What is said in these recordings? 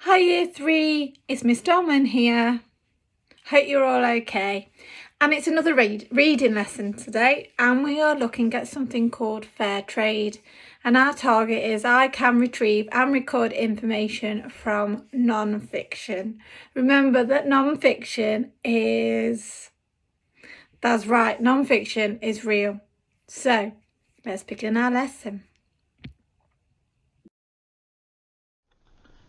Hi Year 3, it's Miss Dolman here. Hope you're all okay. And it's another reading lesson today, and we are looking at something called Fair Trade. And our target is I can retrieve and record information from non-fiction. Remember that non-fiction is, that's right, non-fiction is real. So let's begin our lesson.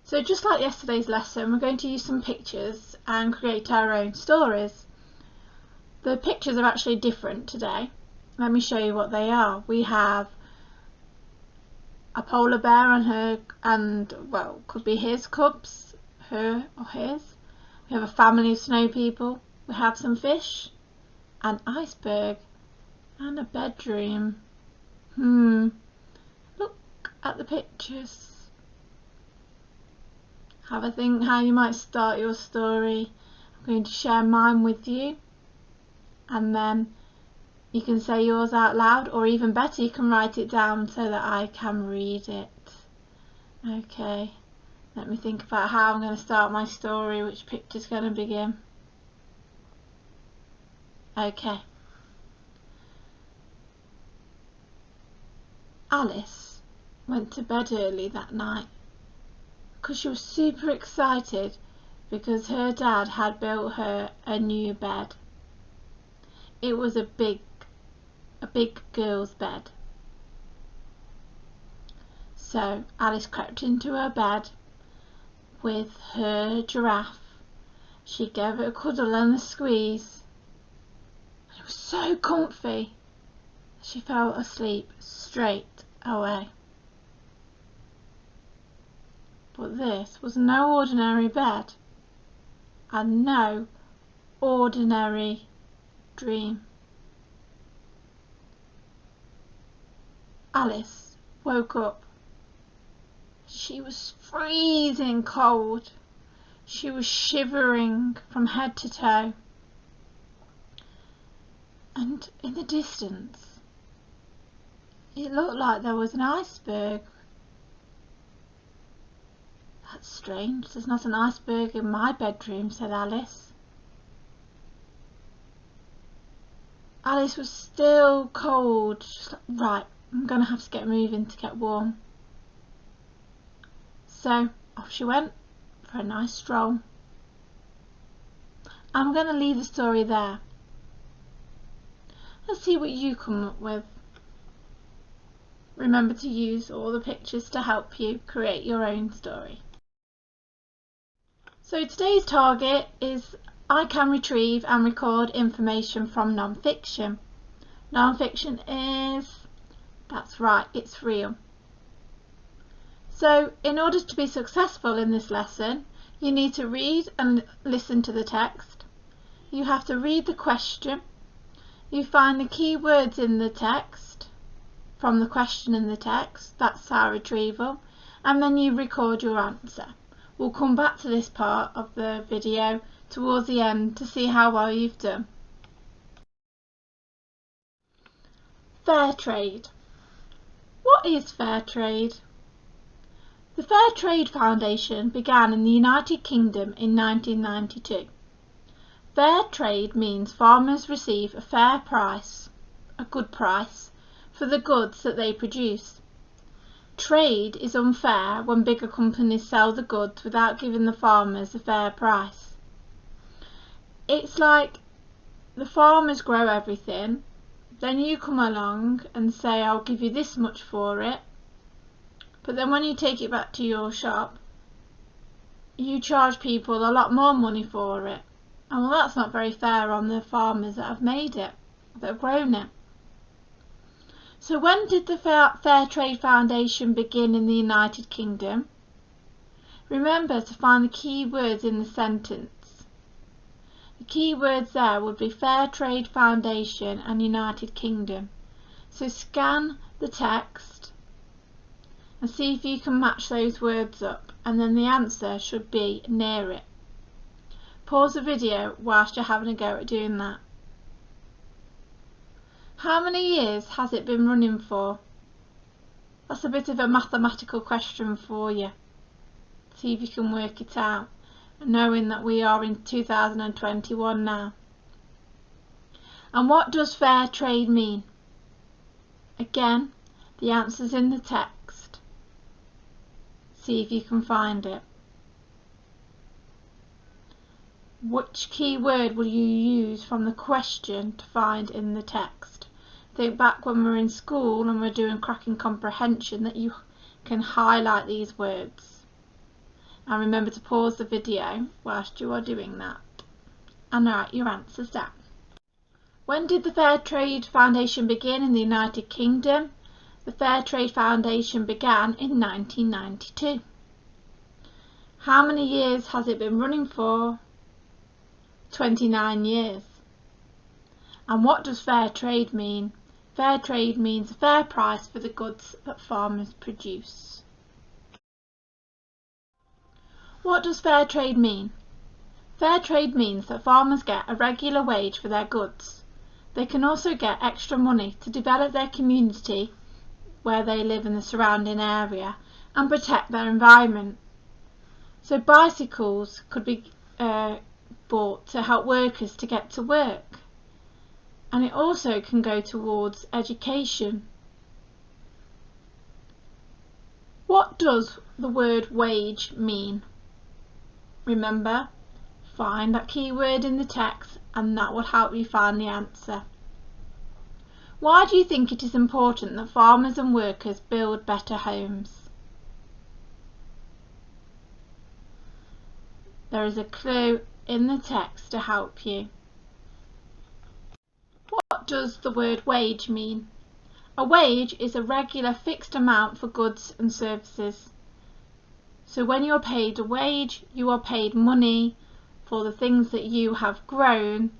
So just like yesterday's lesson, we're going to use some pictures and create our own stories. The pictures are actually different today. Let me show you what they are. We have a polar bear and could be his cubs, her or his. We have a family of snow people. We have some fish, an iceberg, and a bedroom. Look at the pictures. Have a think how you might start your story. I'm going to share mine with you, and then you can say yours out loud, or even better, you can write it down so that I can read it. Okay, let me think about how I'm going to start my story, which picture's going to begin. Okay. Alice went to bed early that night because she was super excited because her dad had built her a new bed. It was a big girl's bed. So Alice crept into her bed with her giraffe. She gave it a cuddle and a squeeze. It was so comfy. She fell asleep straight away. But this was no ordinary bed and no ordinary dream. Alice woke up. She was freezing cold. She was shivering from head to toe. And in the distance, it looked like there was an iceberg. That's strange. There's not an iceberg in my bedroom, said Alice. Alice was still cold. She's like, right, I'm going to have to get moving to get warm. So off she went for a nice stroll. I'm going to leave the story there. Let's see what you come up with. Remember to use all the pictures to help you create your own story. So today's target is I can retrieve and record information from non-fiction. Non-fiction is, that's right, it's real. So in order to be successful in this lesson, you need to read and listen to the text. You have to read the question. You find the key words in the text from the question in the text. That's our retrieval. And then you record your answer. We'll come back to this part of the video towards the end to see how well you've done. Fair trade. What is fair trade? The Fair Trade Foundation began in the United Kingdom in 1992. Fair trade means farmers receive a fair price, a good price, for the goods that they produce. Trade is unfair when bigger companies sell the goods without giving the farmers a fair price. It's like the farmers grow everything, then you come along and say I'll give you this much for it, but then when you take it back to your shop, you charge people a lot more money for it. And well, that's not very fair on the farmers that have made it, that have grown it. So when did the Fair Trade Foundation begin in the United Kingdom? Remember to find the key words in the sentence. The key words there would be Fair Trade Foundation and United Kingdom. So scan the text and see if you can match those words up, and then the answer should be near it. Pause the video whilst you're having a go at doing that. How many years has it been running for? That's a bit of a mathematical question for you. See if you can work it out, knowing that we are in 2021 now. And what does fair trade mean? Again, the answer's in the text. See if you can find it. Which key word will you use from the question to find in the text? Think back when we were in school and we're doing cracking comprehension that you can highlight these words. And remember to pause the video whilst you are doing that and write your answers down. When did the Fair Trade Foundation begin in the United Kingdom? The Fair Trade Foundation began in 1992. How many years has it been running for? 29 years. And what does fair trade mean? Fair trade means a fair price for the goods that farmers produce. What does fair trade mean? Fair trade means that farmers get a regular wage for their goods. They can also get extra money to develop their community where they live in the surrounding area and protect their environment. So bicycles could be bought to help workers to get to work, and it also can go towards education. What does the word wage mean? Remember, find that keyword in the text and that will help you find the answer. Why do you think it is important that farmers and workers build better homes? There is a clue in the text to help you. What does the word wage mean? A wage is a regular fixed amount for goods and services. So when you are paid a wage, you are paid money for the things that you have grown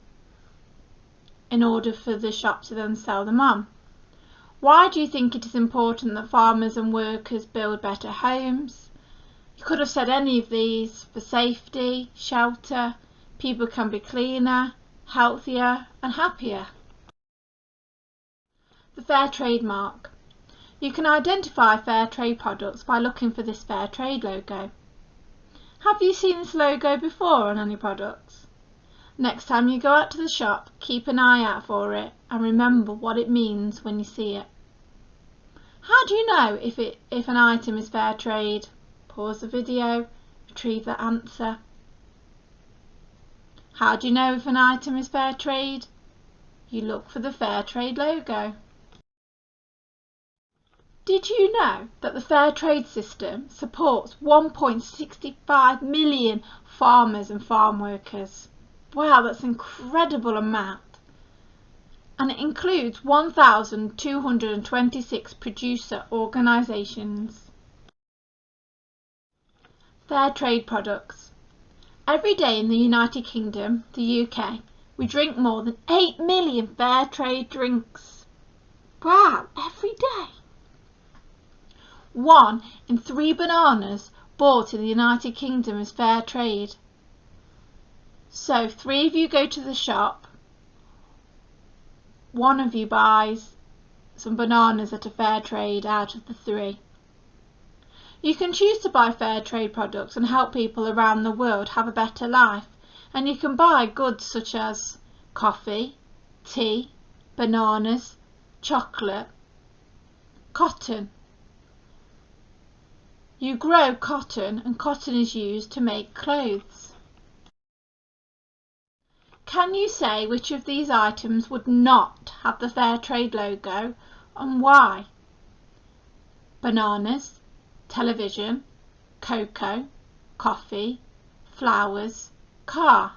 in order for the shop to then sell them on. Why do you think it is important that farmers and workers build better homes? You could have said any of these: for safety, shelter, people can be cleaner, healthier and happier. The Fair Trademark. You can identify fair trade products by looking for this Fair Trade logo. Have you seen this logo before on any products? Next time you go out to the shop, keep an eye out for it and remember what it means when you see it. How do you know if an item is fair trade? Pause the video, retrieve the answer. How do you know if an item is fair trade? You look for the Fair Trade logo. Did you know that the Fair Trade system supports 1.65 million farmers and farm workers? Wow, that's an incredible amount. And it includes 1,226 producer organisations. Fair trade products. Every day in the United Kingdom, the UK, we drink more than 8 million fair trade drinks. Wow, every day. 1 in 3 bananas bought in the United Kingdom is fair trade. So if 3 of you go to the shop, 1 of you buys some bananas that are fair trade out of the 3. You can choose to buy fair trade products and help people around the world have a better life, and you can buy goods such as coffee, tea, bananas, chocolate, cotton. You grow cotton and cotton is used to make clothes. Can you say which of these items would not have the Fair Trade logo and why? Bananas, television, cocoa, coffee, flowers, car.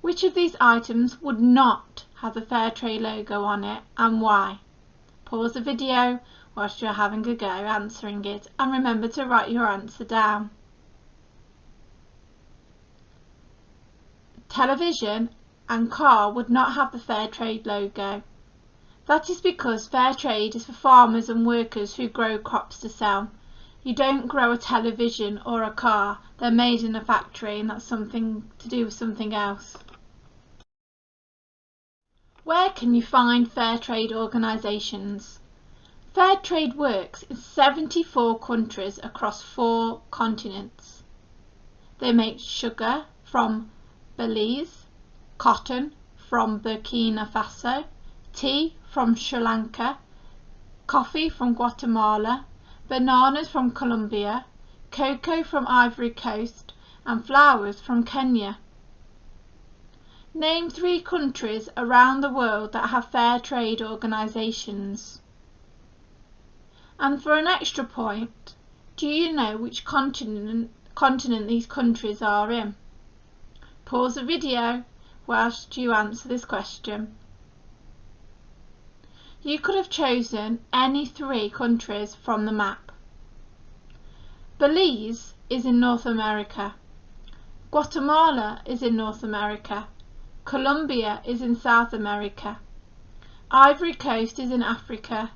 Which of these items would not have the Fair Trade logo on it and why? Pause the video whilst you're having a go answering it and remember to write your answer down. Television and car would not have the Fair Trade logo. That is because fair trade is for farmers and workers who grow crops to sell. You don't grow a television or a car, they're made in a factory and that's something to do with something else. Where can you find fair trade organisations? Fair trade works in 74 countries across 4 continents. They make sugar from Belize, cotton from Burkina Faso, tea from Sri Lanka, coffee from Guatemala, bananas from Colombia, cocoa from Ivory Coast, and flowers from Kenya. Name 3 countries around the world that have fair trade organisations. And for an extra point, do you know which continent these countries are in? Pause the video whilst you answer this question. You could have chosen any 3 countries from the map. Belize is in North America. Guatemala is in North America. Colombia is in South America. Ivory Coast is in Africa.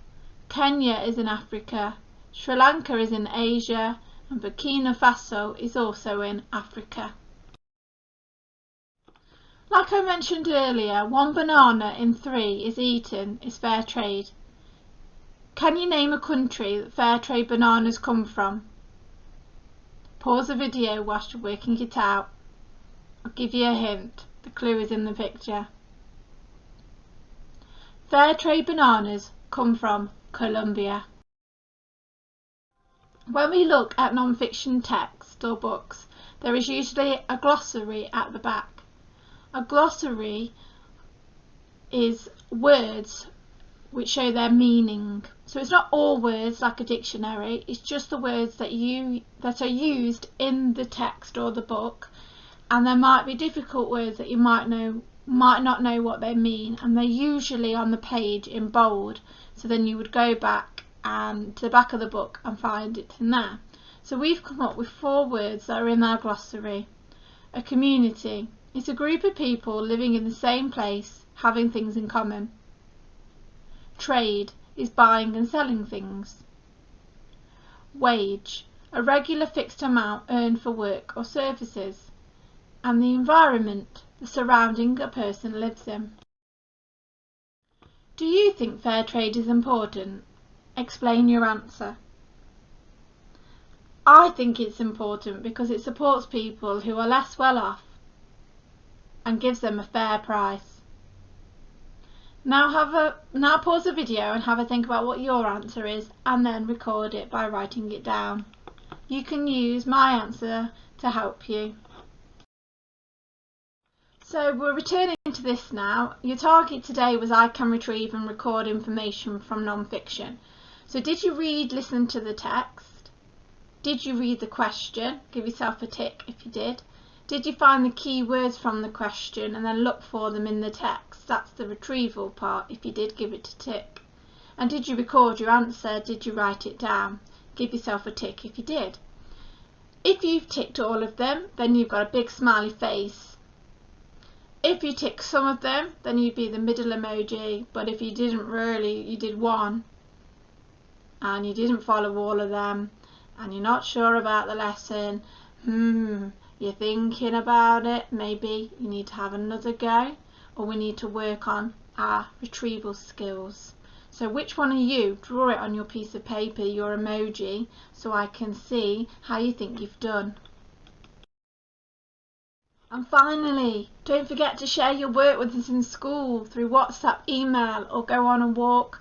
Kenya is in Africa. Sri Lanka is in Asia, and Burkina Faso is also in Africa. Like I mentioned earlier, 1 banana in 3 is eaten is fair trade. Can you name a country that fair trade bananas come from? Pause the video whilst you're working it out. I'll give you a hint. The clue is in the picture. Fair trade bananas come from Colombia. When we look at non-fiction text or books, there is usually a glossary at the back. A glossary is words which show their meaning. So it's not all words like a dictionary, it's just the words that are used in the text or the book, and there might be difficult words that you might not know what they mean, and they're usually on the page in bold, so then you would go back and to the back of the book and find it in there. So we've come up with 4 words that are in our glossary. A community is a group of people living in the same place, having things in common. Trade is buying and selling things. Wage, a regular fixed amount earned for work or services. And the environment, the surrounding a person lives in. Do you think fair trade is important? Explain your answer. I think it's important because it supports people who are less well off and gives them a fair price. Now pause the video and have a think about what your answer is, and then record it by writing it down. You can use my answer to help you. So we're returning to this now. Your target today was I can retrieve and record information from non-fiction. So did you read, listen to the text? Did you read the question? Give yourself a tick if you did. Did you find the key words from the question and then look for them in the text? That's the retrieval part. If you did, give it a tick. And did you record your answer? Did you write it down? Give yourself a tick if you did. If you've ticked all of them, then you've got a big smiley face. If you tick some of them, then you'd be the middle emoji, but if you didn't really, you did one and you didn't follow all of them and you're not sure about the lesson, you're thinking about it, maybe you need to have another go, or we need to work on our retrieval skills. So which one are you? Draw it on your piece of paper, your emoji, so I can see how you think you've done. And finally, don't forget to share your work with us in school through WhatsApp, email, or go on a walk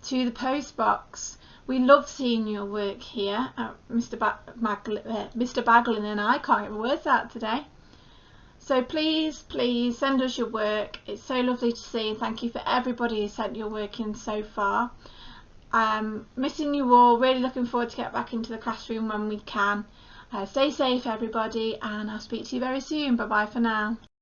to the post box. We love seeing your work here. Mr. Baglin and I can't get my words out today. So please send us your work. It's so lovely to see, and thank you for everybody who sent your work in so far. Missing you all, really looking forward to get back into the classroom when we can. Stay safe everybody, and I'll speak to you very soon. Bye bye for now.